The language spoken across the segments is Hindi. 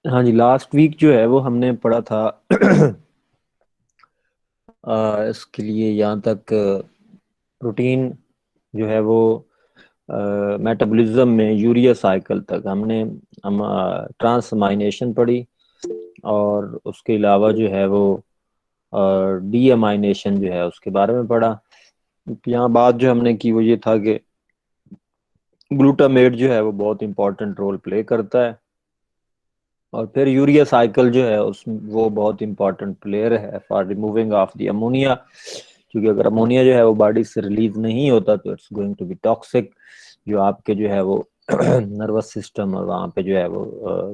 हाँ जी, लास्ट वीक जो है वो हमने पढ़ा था इसके लिए यहाँ तक प्रोटीन जो है वो मेटाबॉलिज्म में यूरिया साइकिल तक हम ट्रांसअमाइनेशन पढ़ी। और उसके अलावा जो है वो डी अमाइनेशन जो है उसके बारे में पढ़ा। यहाँ बात जो हमने की वो ये था कि ग्लूटामेट जो है वो बहुत इंपॉर्टेंट रोल प्ले करता है। और फिर यूरिया साइकिल जो है उस वो बहुत इंपॉर्टेंट प्लेयर है for removing of the ammonia, क्योंकि अगर अमोनिया जो है वो बॉडी से रिलीज नहीं होता तो it's going to be toxic, जो आपके जो है वो नर्वस सिस्टम और वहाँ पे जो है वो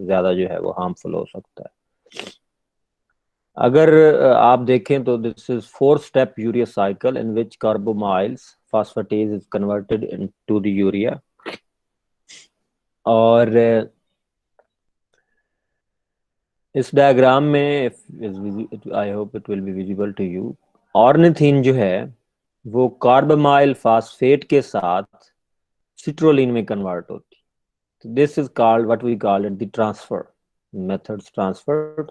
ज्यादा जो है वो हार्मफुल हो सकता है। अगर आप देखें तो this is fourth step urea cycle in which carbamoyls phosphatase is converted into the urea. और इस डायग्राम में I hope it will be visible to you, ornithine जो है वो कार्बामाइल फास्फेट के साथ सिट्रोलिन में कन्वर्ट होती है। तो this is called what we call it the transfer methods transfer.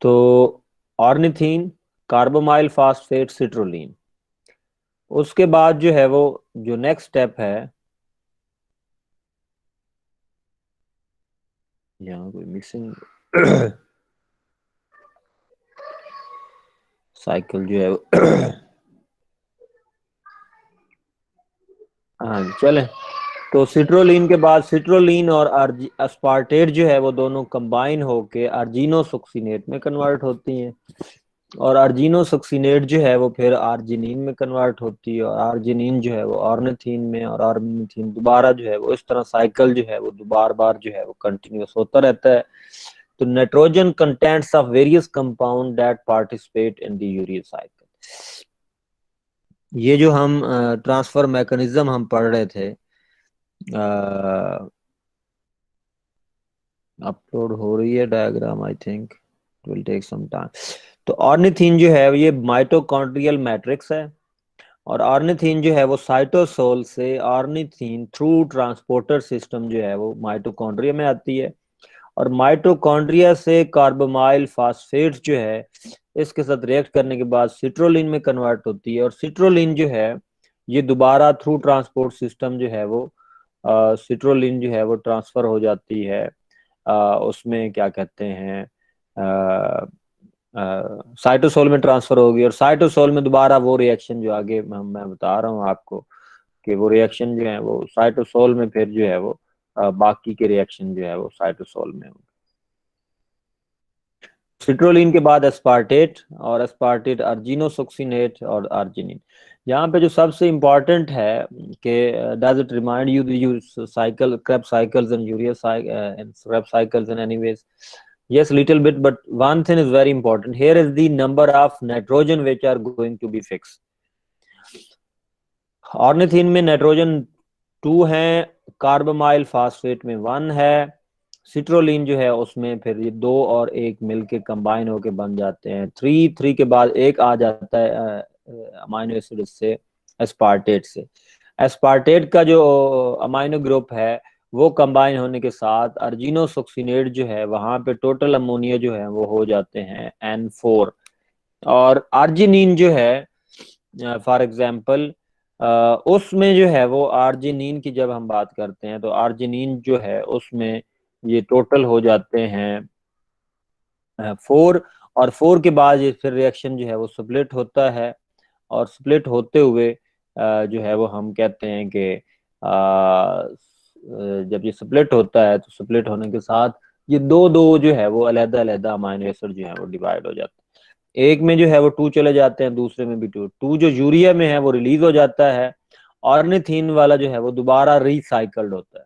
तो ऑर्निथीन, कार्बामाइल फास्फेट, सिट्रोलिन, उसके बाद जो है वो जो नेक्स्ट स्टेप है, यहाँ कोई मिक्सिंग साइकिल जो है हाँ चले। तो सिट्रोलिन के बाद सिट्रोलिन और अस्पार्टेट जो है वो दोनों कंबाइन होके अर्जिनो सुक्सिनेट में कन्वर्ट होती हैं। और अर्जिनो सक्सिनेट जो है वो फिर आर्जिनिन में कन्वर्ट होती है, और आर्जिनिन जो है वो ऑर्निथीन में, और ऑर्निथीन दोबारा जो है वो इस तरह साइकिल जो है वो दोबार बार जो है वो कंटिन्यूस होता रहता है। तो nitrogen contents of various compound that participate in the urea cycle. ये जो हम ट्रांसफर मैकेनिज्म हम पढ़ रहे थे, अपलोड हो रही है diagram, I think it will take some time. तो ऑर्निथीन जो है ये माइटोकॉन्ड्रियल मैट्रिक्स है, और ऑर्निथीन जो है वो साइटोसोल से ऑर्निथीन थ्रू ट्रांसपोर्टर सिस्टम जो है वो माइटोकॉन्ड्रिया में आती है। और माइटोकॉन्ड्रिया से कार्बोमाइल फास्फेट जो है इसके साथ रिएक्ट करने के बाद सिट्रोलिन में कन्वर्ट होती है, और सिट्रोलिन जो है ये दोबारा थ्रू ट्रांसपोर्ट सिस्टम जो है वो सिट्रोलिन जो है वो ट्रांसफर हो जाती है उसमें क्या कहते हैं साइटोसोल में ट्रांसफर होगी। और साइटोसोल में दोबारा वो रिएक्शन जो आगे मैं बता रहा हूँ आपको कि वो रिएक्शन जो है वो साइटोसोल में फिर जो है वो बाकी के रिएक्शन जो है वो साइटोसोल में होगी। सिट्रोलिन के बाद एस्पार्टेट, और एस्पार्टेट अर्जिनोसुक्सिनेट और अर्जिनिन। यहाँ पे जो सबसे इम्पोर्टेंट है कि does it remind you you cycle Krebs cycles and urea and Krebs cycles in any ways? Yes, little bit, but one thing is very important. Here is the number of nitrogen which are going to be fixed. Ornithine में नाइट्रोजन 2 है, कार्बामाइल फास्फेट में 1 है, सिट्रोलिन जो है उसमें फिर ये 2 और 1 मिलके कंबाइन होके बन जाते हैं 3। 3 के बाद एक आ जाता है अमाइनो एसिड से, एस्पार्टेट से। एस्पार्टेट का जो अमाइनो ग्रुप है वो कंबाइन होने के साथ अर्जिनो सुक्सिनेट जो है वहां पे टोटल अमोनिया जो है वो हो जाते हैं N4। और आर्जिनिन जो है फॉर एग्जाम्पल उसमें जो है वो आर्जिनिन की जब हम बात करते हैं तो आर्जिनिन जो है उसमें ये टोटल हो जाते हैं 4। और 4 के बाद ये फिर रिएक्शन जो है वो स्प्लिट होता है, और स्प्लिट होते हुए जो है वो हम कहते हैं कि जब ये स्प्लिट होता है तो स्प्लिट होने के साथ ये दो दो जो है वो अलग अलग अमाइनो एसिड जो है वो डिवाइड हो जाते हैं। एक में जो है वो 2 चले जाते हैं, दूसरे में भी 2। 2 जो यूरिया में है वो रिलीज हो जाता है, ऑर्निथीन वाला जो है वो दोबारा रिसाइकल्ड होता है।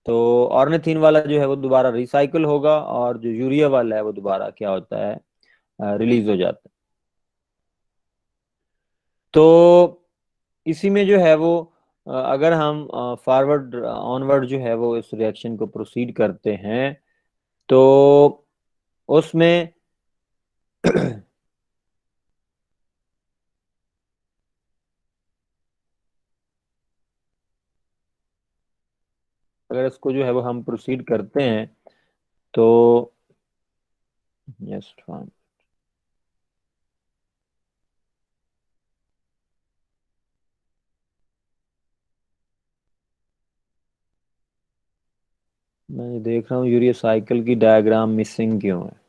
तो ऑर्निथीन वाला जो है वो दोबारा रिसाइकल होगा, और जो यूरिया वाला है वो दोबारा क्या होता है रिलीज हो जाता है। तो इसी में जो है वो अगर हम फॉरवर्ड ऑनवर्ड जो है वो इस रिएक्शन को प्रोसीड करते हैं तो उसमें अगर इसको जो है वो हम प्रोसीड करते हैं तो यस फाइन। मैं ये देख रहा हूँ यूरिया साइकिल की डायग्राम मिसिंग क्यों है।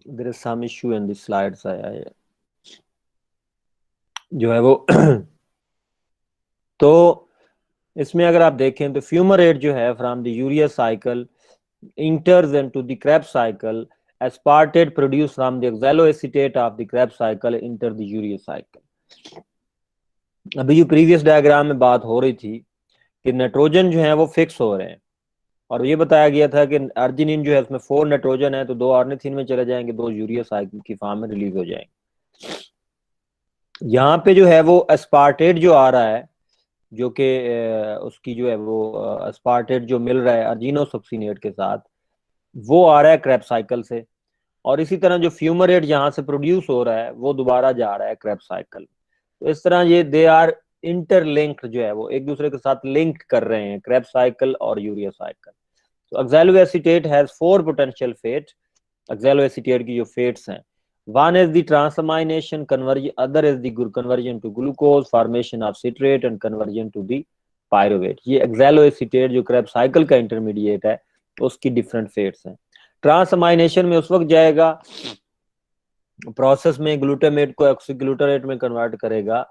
There is some issue in the slides आया है जो है वो तो इसमें अगर आप देखें तो फ्यूमरेट जो है from the urea cycle enters into the Krebs cycle. Aspartate produced from the oxaloacetate of the Krebs cycle enter the urea cycle. अभी जो प्रीवियस डायग्राम में बात हो रही थी कि नाइट्रोजन जो है वो फिक्स हो रहे हैं और ये बताया गया था कि अर्जिनिन जो है उसमें 4 नाइट्रोजन है तो 2 ऑर्निथिन में चले जाएंगे, 2 यूरिया साइकिल की फॉर्म में रिलीज हो जाएंगे। यहाँ पे जो है वो एस्पार्टेट जो आ रहा है जो कि उसकी जो है वो एस्पार्टेट जो मिल रहा है अर्जिनोसक्सिनेट के साथ वो आ रहा है क्रेब्स साइकिल से, और इसी तरह जो फ्यूमरेट यहाँ से प्रोड्यूस हो रहा है वो दोबारा जा रहा है क्रेब्स साइकिल। तो इस तरह ये दे आर इंटरलिंक्ड जो है वो एक दूसरे के साथ लिंक कर रहे हैं क्रेब्स साइकिल और यूरिया साइकिल। तो oxaloacetate has 4 potential fate. Oxaloacetate की जो फेट्स हैं, one is the transamination conversion, other is the conversion to glucose, formation of citrate and conversion to the pyruvate. ये ऑक्सैलोएसीटेट जो क्रेब्स साइकिल का इंटरमीडिएट है उसकी डिफरेंट फेट्स हैं। ट्रांसअमाइनेशन में उस वक्त जाएगा प्रोसेस में ग्लूटामेट को ऑक्सीग्लूटारेट में कन्वर्ट करेगा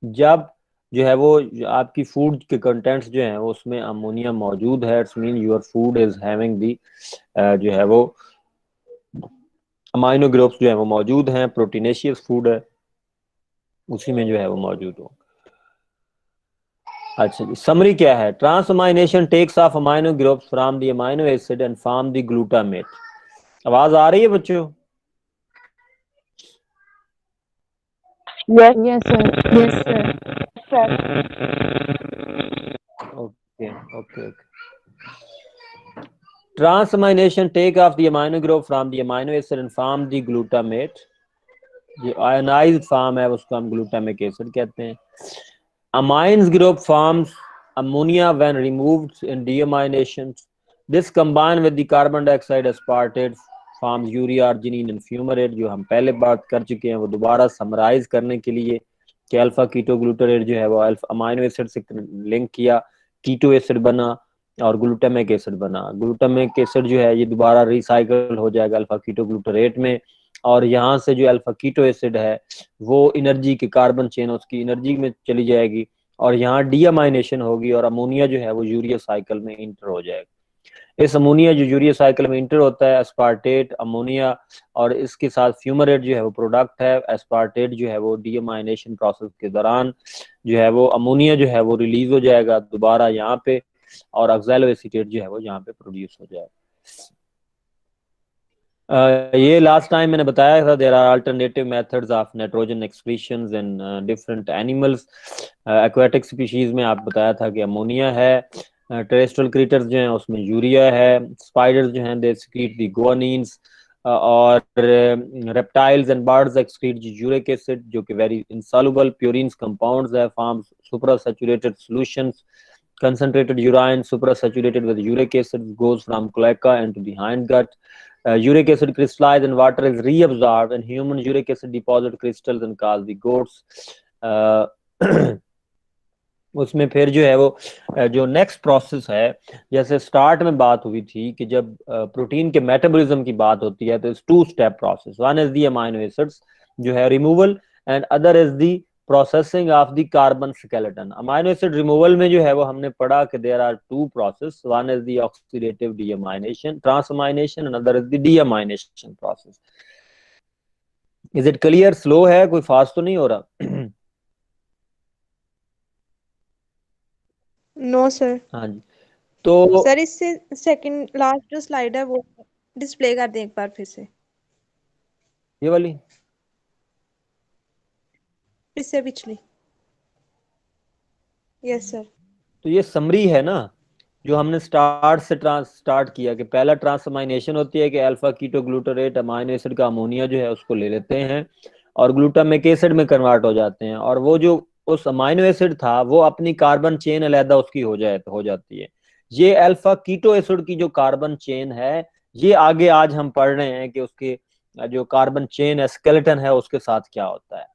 जब जो है वो आपकी फूड के कंटेंट्स जो हैं उसमें अमोनिया मौजूद है। It's mean your food is having the जो है वो अमाइनो ग्रुप्स जो है वो मौजूद हैं, प्रोटीनेशियस फूड है उसी में जो है वो मौजूद हो। अच्छा जी, समरी क्या है? Transamination takes off amino groups from the amino acid and form the glutamate. आवाज आ रही है बच्चों? Yes, yes, sir. Yes, sir. Sir. Okay okay okay. Transamination take off the amino group from the amino acid and form the glutamate. जो आयनाइज्ड फॉर्म है उसको हम ग्लूटामिक एसिड कहते हैं। Amines group forms ammonia when removed in deamination. This combine with the carbon dioxide aspartate forms urea arginine and fumarate. जो हम पहले बात कर चुके हैं वो दोबारा समराइज करने के लिए कि अल्फा कीटो ग्लूटारेट जो है वो अल्फा अमाइनो एसिड से लिंक किया, कीटो एसिड बना और ग्लूटामिक एसिड बना। ग्लूटामिक एसिड जो है ये दोबारा रिसाइकल हो जाएगा अल्फा कीटो ग्लूटारेट में, और यहाँ से जो अल्फा कीटो एसिड है वो एनर्जी के कार्बन चेन उसकी एनर्जी में चली जाएगी और यहाँ डीअमाइनेशन होगी और अमोनिया जो है वो यूरिया साइकिल में इंटर हो जाएगा। इस अमोनिया जो यूरिया साइकिल में इंटर होता है एस्पार्टेट अमोनिया और इसके साथ फ्यूमरेट जो है वो प्रोडक्ट है। एस्पार्टेट जो है वो डीअमाइनेशन प्रोसेस के दौरान जो है वो अमोनिया जो है वो रिलीज हो जाएगा दोबारा यहाँ पे और ऑक्सैलोएसीटेट जो है वो यहाँ पे प्रोड्यूस हो जाएगा। ये लास्ट टाइम मैंने बताया था there are alternative methods of nitrogen excretions in different animals. Aquatic species में आप बताया था कि अमोनिया है, टेरेस्ट्रियल क्रीटर्स जो हैं उसमें यूरिया है, स्पाइडर्स जो हैं दे एक्सक्रीट द गुआनिन्स और reptiles and birds excrete uric acid जो कि वेरी इंसॉल्युबल प्यूरिन्स कंपाउंड्स है, forms suprasaturated solutions. Concentrated urine suprasaturated with uric acid goes from cloaca into the hindgut. Uric acid crystallized in water is reabsorbed and human uric acid deposit crystals and cause the goats. उसमें फिर जो है वो जो नेक्स्ट प्रोसेस है, जैसे स्टार्ट में बात हुई थी कि जब प्रोटीन के मेटाबॉलिज्म की बात होती है तो it's 2 step process. One is the amino acids जो है removal and other is the processing of the carbon skeleton. Amino acid removal में जो है वो हमने पढ़ा कि there are two process, one is the oxidative deamination transamination, another is the deamination process. Is it clear? Slow है, कोई फास्ट तो नहीं हो रहा? No sir. हाँ जी। तो सर इससे सेकंड लास्ट जो स्लाइड है वो डिस्प्ले कर दें एक बार फिर से, ये वाली इससे पिछली। Yes sir. तो ये समरी है ना, जो हमने स्टार्ट किया कि पहला ट्रांसअमाइनेशन होती है कि alpha keto glutarate amino acid का अमोनिया जो है उसको ले लेते हैं और ग्लूटामिक एसिड में कन्वर्ट हो जाते हैं, और वो जो उस अमाइनो एसिड था वो अपनी कार्बन चेन अलहदा उसकी हो जाती है। ये अल्फा कीटो एसिड की जो कार्बन चेन है, ये आगे आज हम पढ़ रहे हैं कि उसके जो कार्बन चेन है, स्केलेटन है, उसके साथ क्या होता है।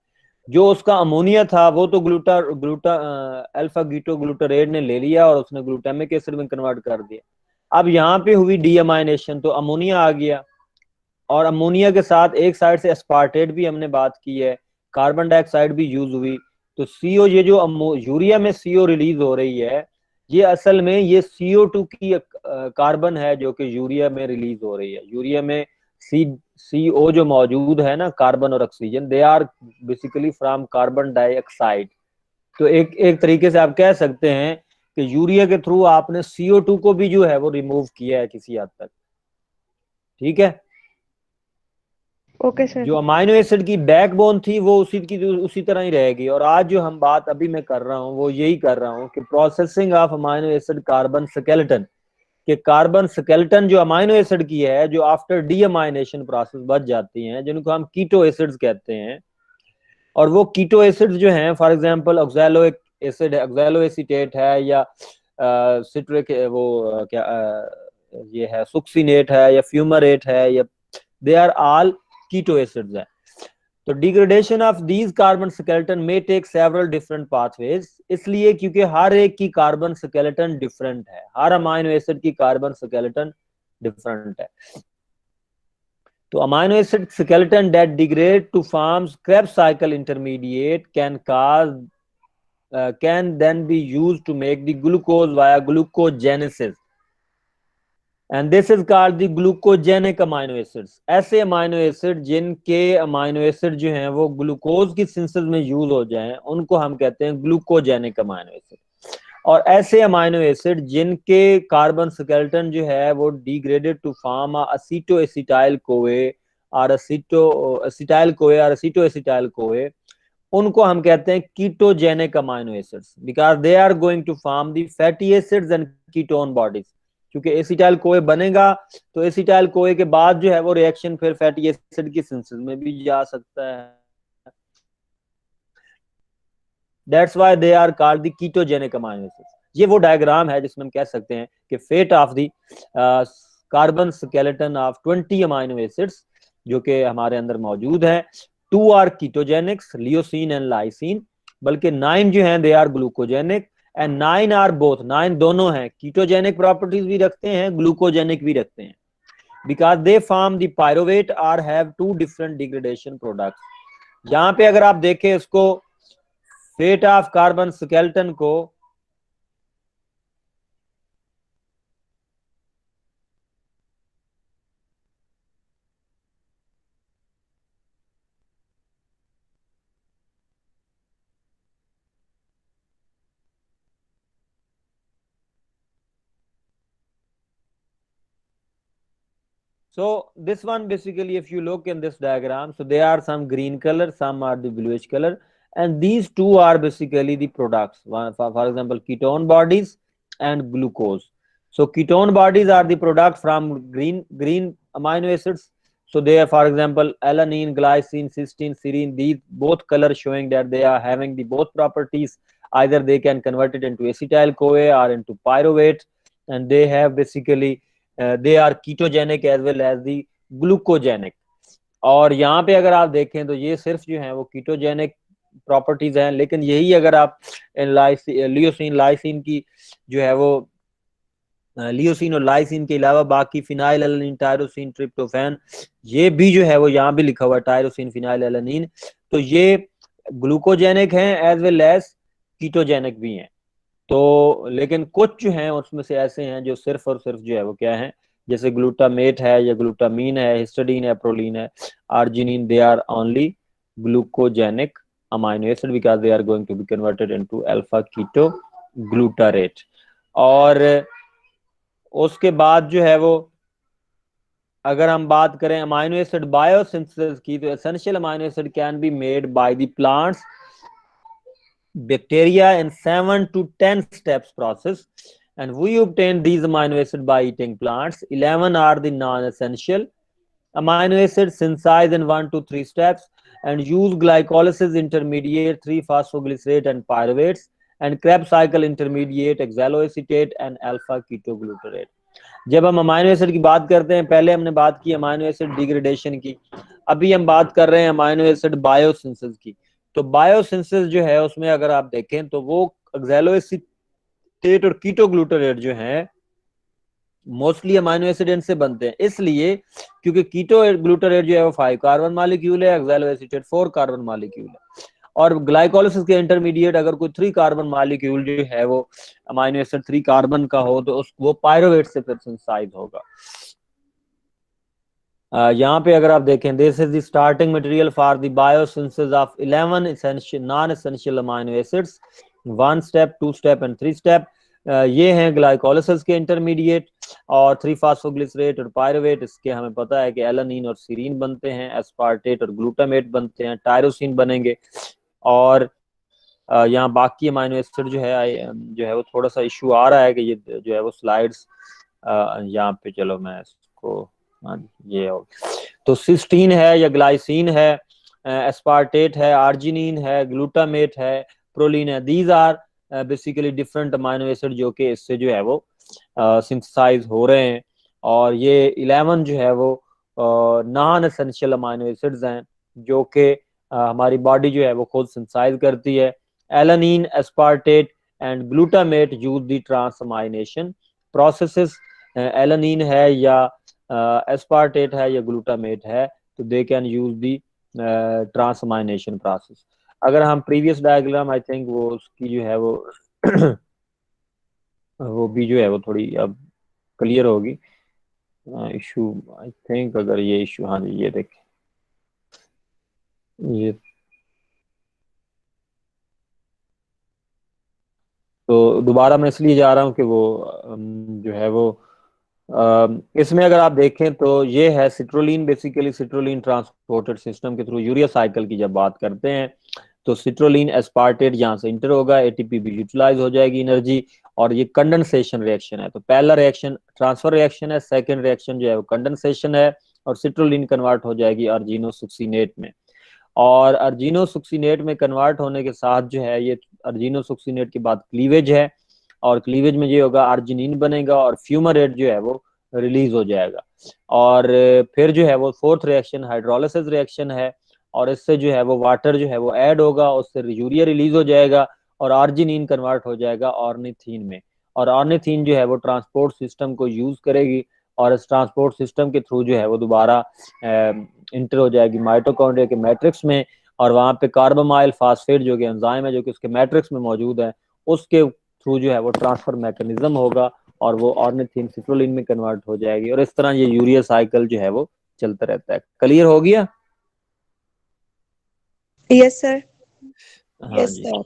जो उसका अमोनिया था वो तो gluta gluta alpha keto glutarate ने ले लिया और उसने ग्लूटामिक एसिड में कन्वर्ट कर दिया। अब यहाँ पे हुई डीअमाइनेशन तो अमोनिया आ गया, और अमोनिया के साथ एक साइड से एस्पार्टेट भी हमने बात की है, कार्बन डाइऑक्साइड भी यूज हुई। तो सीओ, ये जो यूरिया में सीओ रिलीज हो रही है, ये असल में ये CO2 की कार्बन है जो कि यूरिया में रिलीज हो रही है। यूरिया में CO जो मौजूद है ना, कार्बन और oxygen, they are basically from carbon dioxide. तो एक एक तरीके से आप कह सकते हैं कि यूरिया के थ्रू आपने CO2 को भी जो है वो रिमूव किया है किसी हद तक। ठीक है। Okay sir. जो अमाइनो एसिड की बैकबोन थी वो उसी तरह ही रहेगी। और आज जो हम बात अभी मैं कर रहा हूँ वो यही कर रहा हूँ कि processing of amino acid carbon skeleton, कि कार्बन स्केलेटन जो अमाइनो एसिड की है, जो आफ्टर डीअमाइनेशन प्रोसेस बच जाती हैं, जिनको हम कीटो एसिड्स कहते हैं। और वो कीटो एसिड्स जो हैं, फॉर एग्जांपल ऑक्सैलोइक एसिड है, ऑक्सैलोएसीटेट है, या सिट्रिक वो क्या ये है सुक्सिनेट है, या फ्यूमरेट है, या they are all keto acids है। तो degradation of these carbon skeleton में टेक सेवरल डिफरेंट पाथवेज, इसलिए क्योंकि हर एक की कार्बन स्केलेटन डिफरेंट है, हर अमाइनो एसिड की कार्बन स्केलेटन डिफरेंट है। तो amino acid skeleton that degrade to forms Krebs cycle intermediate can then be used to make the glucose via glucogenesis, and this is called the glucogenic amino acids। ऐसे अमाइनो एसिड जिनके अमाइनो एसिड जो हैं वो ग्लूकोज की सिंथेसिस में यूज हो जाएं, उनको हम कहते हैं ग्लूकोजेनिक अमाइनो एसिड। और ऐसे अमाइनो एसिड जिनके कार्बन स्केलेटन जो है वो degraded to form aceto acetyl CoA और असीटो एसिटाइल कोए, उनको हम कहते हैं ketogenic amino acids, because they are going to form the fatty acids and ketone bodies. क्योंकि एसिटाइल कोए बनेगा तो एसिटाइल कोए के बाद जो है वो रिएक्शन फिर फैटी एसिड की सिंथेसिस में भी जा सकता है। That's why they are called the ketogenic amino acids. ये वो डायग्राम है जिसमें हम कह सकते हैं कि fate of the carbon skeleton of 20 amino acids जो कि हमारे अंदर मौजूद है। 2 are ketogenics, leucine and lysine, बल्कि 9 जो हैं they are glucogenic, and 9 are both, 9 दोनों हैं, कीटोजेनिक प्रॉपर्टीज भी रखते हैं, ग्लूकोजेनिक भी रखते हैं, because they form the pyruvate और हैव 2 डिफरेंट डिग्रेडेशन प्रोडक्ट्स। यहाँ पे अगर आप देखें इसको, फेट ऑफ कार्बन स्केलेटन को so this one basically, if you look in this diagram, so there are some green color, some are the bluish color, and these two are basically the products. For example, ketone bodies and glucose. So ketone bodies are the product from green amino acids. So they are, for example, alanine, glycine, cysteine, serine. These both colors showing that they are having the both properties. Either they can convert it into acetyl CoA or into pyruvate, and they have basically they are ketogenic as well as the glucogenic. और यहाँ पे अगर आप देखें तो ये सिर्फ जो है वो कीटोजेनिक प्रॉपर्टीज हैं, लेकिन यही अगर आप लियोसिन लाइसिन की जो है वो लियोसिन और लाइसिन के अलावा बाकी फिनाइल एलानिन, टायरोसिन, ट्रिप्टोफैन, ये भी जो है वो यहाँ भी लिखा हुआ है टायरोसिन, फिनाइल एलानिन। तो ये ग्लूकोजेनिक हैं एज वेल एज कीटोजेनिक भी हैं। तो लेकिन कुछ जो हैं उसमें से ऐसे हैं जो सिर्फ और सिर्फ जो है वो क्या है, जैसे ग्लूटामेट है या ग्लूटामीन है, हिस्टडीन है, प्रोलीन है, arginine, they are only glucogenic amino acid because they are going to be converted into alpha keto glutarate. और उसके बाद जो है वो अगर हम बात करें अमाइनो एसिड बायोसिंथेसिस की, तो essential amino acid can be made by the plants bacteria in 7 to 10 steps process, and we obtain these amino acids by eating plants. 11 are the non-essential amino acids synthesized in 1 to 3 steps and use glycolysis intermediate 3-phosphoglycerate and pyruvates and Krebs cycle intermediate oxaloacetate and alpha ketoglutarate. जब हम अमाइनो एसिड की बात करते हैं, पहले हमने बात की अमाइनो एसिड डिग्रेडेशन की, अभी हम बात कर रहे हैं अमाइनो एसिड बायोसिंथेसिस की। तो बायोसिंथेसिस जो है उसमें अगर आप देखें तो वो ऑक्सैलोएसिटेट और कीटोग्लूटारेट जो है मोस्टली अमाइनो एसिड इनसे बनते हैं, इसलिए क्योंकि कीटो ग्लूटारेट जो है वो 5 कार्बन मॉलिक्यूल है, ऑक्सैलोएसिटेट 4 कार्बन मॉलिक्यूल है, और ग्लाइकोलिसिस के इंटरमीडिएट अगर कोई 3 कार्बन मॉलिक्यूल जो है वो अमाइनो एसिड 3 कार्बन का हो तो वो पायरुवेट से फिर सिंथेसाइज होगा। यहाँ पे अगर आप देखें, this is the starting material for the biosynthesis of 11 essential non essential amino acids, 1 step, 2 step and 3 step. ये हैं ग्लाइकोलिसिस के इंटरमीडिएट, और 3-फॉस्फोग्लिसरेट और पायरुवेट, इसके हमें पता है कि एलानीन और सीरीन बनते हैं, एस्पार्टेट और ग्लूटामेट बनते हैं, टायरोसिन बनेंगे। और यहाँ बाकी अमाइनो एसिड जो है वो थोड़ा सा इशू आ रहा है कि ये जो है वो स्लाइड्स यहाँ पे, चलो मैं इसको, हाँ ये हो, तो सिस्टीन है या ग्लाइसिन है, एस्पार्टेट है, आर्जिनिन है, ग्लूटामेट है, प्रोलीन है, these are basically different amino acid जो कि इससे जो है वो सिंथेसाइज हो रहे हैं। और ये 11 जो है वो नॉन एसेंशियल अमाइनो एसिड्स हैं जो कि हमारी बॉडी जो है वो खुद सिंथेसाइज करती है। Alanine, aspartate and glutamate use the transamination processes. Alanine है या एस्पार्टेट है या ग्लूटामेट है, तो they can use the transamination process. अगर हम प्रीवियस डायग्राम, आई थिंक वो उसकी जो है वो वो भी जो है वो थोड़ी अब क्लियर होगी। इशू आई थिंक, अगर ये इशू, हाँ जी ये देखें, ये तो दोबारा मैं इसलिए जा रहा हूँ कि वो जो है वो इसमें अगर आप देखें तो ये है citrulline, basically citrulline transported system के थ्रू यूरिया साइकिल की जब बात करते हैं तो सिट्रोलिन एस्पार्टेट यहाँ से इंटर होगा, एटीपी भी यूटिलाइज हो जाएगी एनर्जी, और ये कंडेंसेशन रिएक्शन है। तो पहला रिएक्शन ट्रांसफर रिएक्शन है, सेकेंड रिएक्शन जो है वो कंडेंसेशन है, और सिट्रोलिन कन्वर्ट हो जाएगी अर्जिनोसुक्सिनेट में। और अर्जिनोसुक्सिनेट में कन्वर्ट होने के साथ जो है ये अर्जिनोसुक्सिनेट के बाद क्लीवेज है, और क्लीवेज में ये होगा अर्जिनिन बनेगा और फ्यूमरेट जो है वो रिलीज हो जाएगा। और फिर जो है वो फोर्थ रिएक्शन हाइड्रोलिसिस रिएक्शन है, और इससे जो है वो वाटर जो है वो ऐड होगा, उससे यूरिया रिलीज हो जाएगा और अर्जिनिन कन्वर्ट हो जाएगा ऑर्निथीन में। और ऑर्निथीन जो है वो ट्रांसपोर्ट सिस्टम को यूज करेगी, और इस ट्रांसपोर्ट सिस्टम के थ्रू जो है वो दोबारा इंटर हो जाएगी माइटोकॉन्ड्रिया के मैट्रिक्स में, और वहां पे कार्बामाइल फास्फेट जो कि एंजाइम है जो कि उसके मैट्रिक्स में मौजूद है, उसके थ्रू जो है वो ट्रांसफर मैकेनिज्म होगा और वो ऑर्निथीन सिट्रोलिन में कन्वर्ट हो जाएगी, और इस तरह ये यूरिया साइकिल जो है वो चलता रहता है। क्लियर हो गया? Yes sir. हाँ यस जी। सर।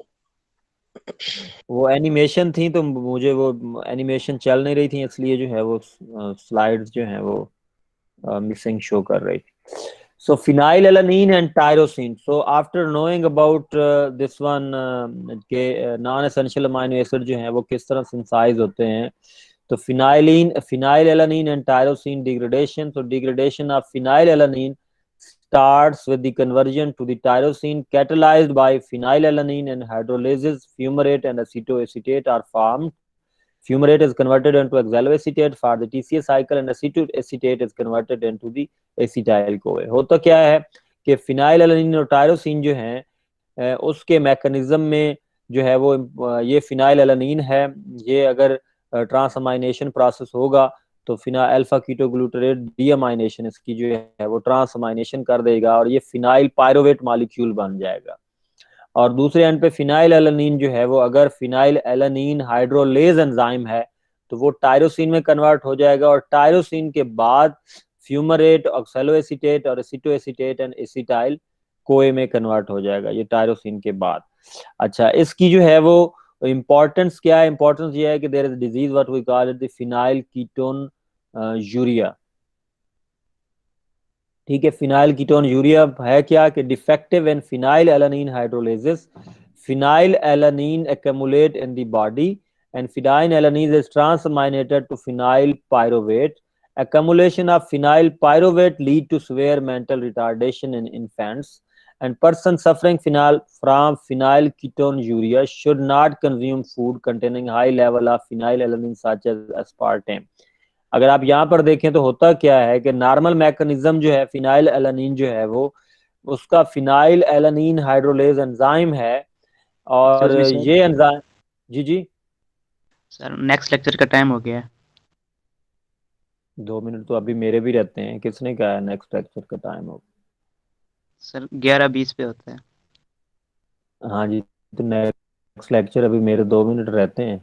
वो एनिमेशन थी तो मुझे वो एनिमेशन चल नहीं रही थी, इसलिए जो है वो स्लाइड्स जो है वो मिसिंग शो कर रही थी। So phenylalanine and tyrosine. So after knowing about this one के non-essential amino acid जो हैं वो किस तरह synthesize होते हैं, तो phenylalanine and tyrosine degradation. So degradation of phenylalanine starts with the conversion to the tyrosine catalyzed by phenylalanine and hydrolysis. Fumarate and acetoacetate are formed. Fumarate is converted into oxaloacetate for the TCA cycle and acetoacetate is converted into the acetyl CoA. होता क्या है कि फिनाइलएलानिन और टायरोसिन जो हैं उसके मैकेनिज्म में जो है वो ये फिनाइलएलानिन है, ये अगर ट्रांसअमाइनेशन प्रोसेस होगा तो फिना अल्फा कीटोग्लूटारेट डीअमाइनेशन इसकी जो है वो ट्रांसअमाइनेशन कर देगा और ये फिनाइल पायरुवेट मॉलिक्यूल बन जाएगा। और दूसरे एंड पे फिनाइल एलानीन जो है वो, अगर फिनाइल एलानीन हाइड्रोलेज एंजाइम है तो वो टायरोसिन में कन्वर्ट हो जाएगा, और टायरोसिन के बाद फ्यूमरेट, ऑक्सैलोएसीटेट और एसीटोएसीटेट एंड एसिटाइल कोए में कन्वर्ट हो जाएगा, ये टायरोसिन के बाद। अच्छा, इसकी जो है वो इंपॉर्टेंस क्या है? इंपॉर्टेंस ये है कि there is disease what we call it the phenylketonuria. ठीक है, फिनाइल कीटोन यूरिया है क्या कि defective in phenylalanine hydroxylase, phenylalanine accumulate in the body and phenyl alanine is transaminated to phenyl pyruvate. Accumulation of phenyl pyruvate lead to severe mental retardation in infants, and person suffering from phenylketonuria should not consume food containing high level of phenylalanine such as aspartame. अगर आप यहाँ पर देखें तो होता क्या है कि नॉर्मल मैकेनिज्म जो है फिनाइल एलानीन जो है वो, उसका फिनाइल एलानीन हाइड्रोलेज एंजाइम है, और एक्सक्यूज मी सर। ये एंजाइम, जी जी, सर नेक्स्ट लेक्चर का टाइम हो गया है। 2 मिनट तो अभी मेरे भी रहते हैं, किसने कहा है नेक्स्ट लेक्चर का टाइम हो? सर 11:20 पे होता है। हाँ जी, तो नेक्स्ट लेक्चर अभी मेरे 2 मिनट रहते हैं।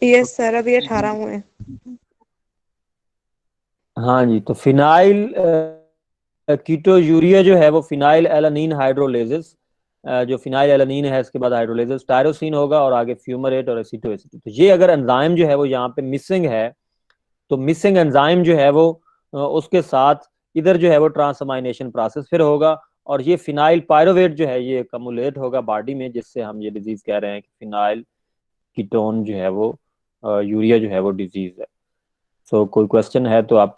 यस सर, अभी 18 हुए। हाँ जी, तो फिनाइल कीटो यूरिया जो है वो फिनाइल एलानीन हाइड्रोलेसिस, जो फिनाइल एलानीन है इसके बाद हाइड्रोलेसिस टायरोसिन होगा और आगे फ्यूमरेट और एसीटोएसीटेट। तो ये अगर एंजाइम जो है वो यहाँ पे मिसिंग है, तो मिसिंग एंजाइम जो है वो उसके साथ इधर जो है वो ट्रांसअमाइनेशन प्रोसेस फिर होगा, और ये फिनाइल पायरोवेट जो है ये कमुलेट होगा बॉडी में, जिससे हम ये डिजीज कह रहे हैं कि फिनाइल कीटोन जो है वो यूरिया जो है वो डिजीज है। सो कोई क्वेश्चन है तो आप